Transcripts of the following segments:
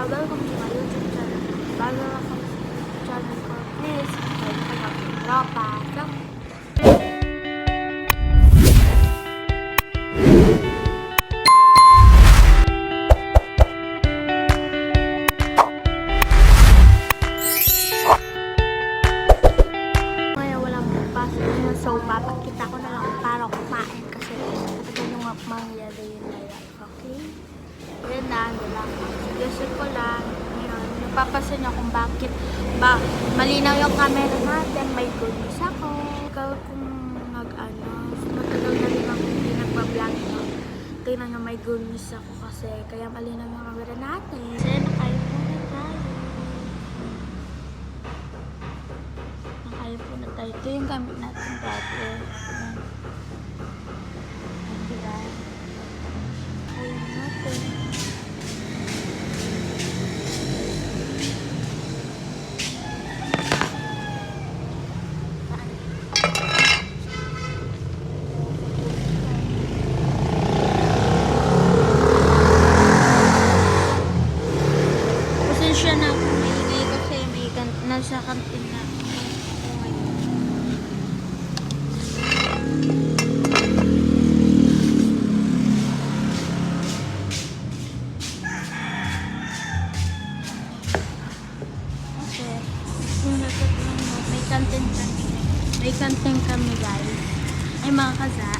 welcome to my YouTube channel. Bago ako sa channel ko, please subscribe ko ng tropa. Ngayon walang pasok ngayon, so papakita ko na lang para kumain kasi ito yung mangyari yun na yan. Okay? Yan na, lang. Gusto ko lang. Ngayon, napapasin niyo kung bakit malinaw yung camera natin. May goodies ako. Ikaw kung matagal na rin ako hindi nagpa-vlog ko. Tingnan nyo, may goodies ako kasi kaya malinaw yung camera natin. Kasi nakayo na tayo. Nakayo na tayo. Ito yung gamit natin dati. Ayan. Diba? Ayun natin. Pasensya na kung maingay kasi may nasa kantin na. May kantin kami guys. Ay mga kaza.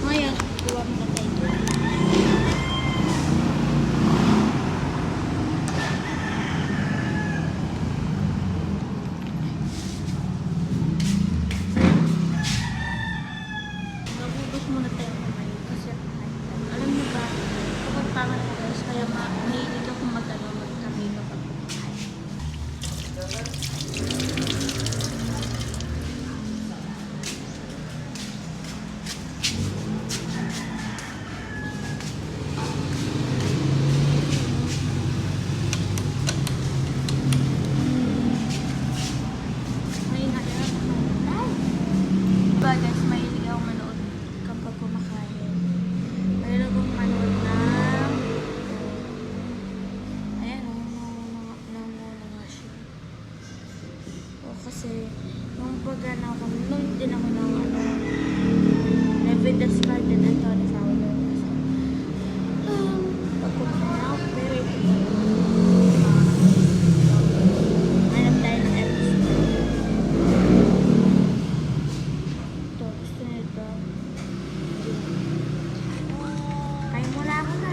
Ngayon, kuha mo na tayo. Nagubos muna tayo naman kasi alam niyo ba, kapag tama na guys, kaya mahilig akong magkami kapag kumakain. Guys, mahilig ako manood kapag kumakain. Mahilig akong manood ng ayan, namuna nga siya. O kasi nung pagana ako, nung din ako ng David Descartes na ito na Fowler kasi pag kumakain ako, pero ito hanap tayo ng episode. Kain muna ako na.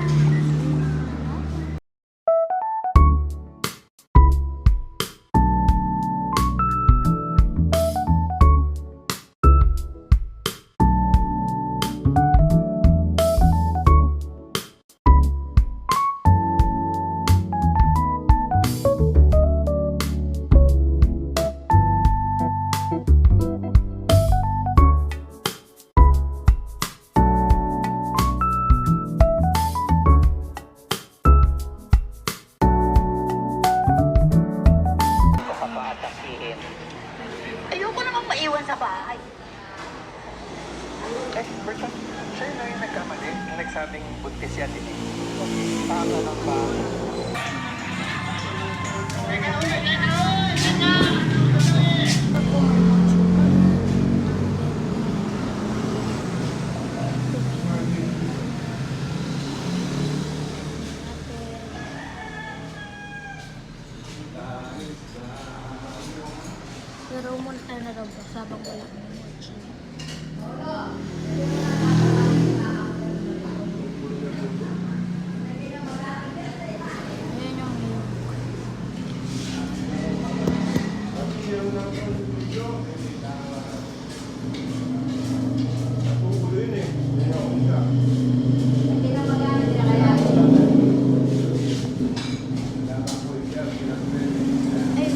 Ayoko namang maiwan sa bahay. Berta, siya na yung nagkamali. Yung nagsabing buntis yan din. Tama lang ba? Pero muna tayo na daw sabang wala ng emoji. Ayan yung ay,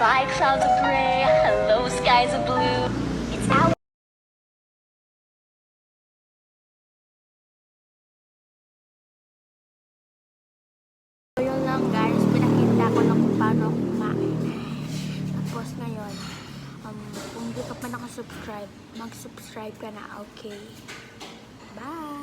Dry clouds of gray, hello skies of blue. It's our So yun lang guys, pinakita ko lang kung paano ako kumain. Tapos ngayon, kung hindi ka pa nakasubscribe, mag-subscribe ka na, okay? Bye!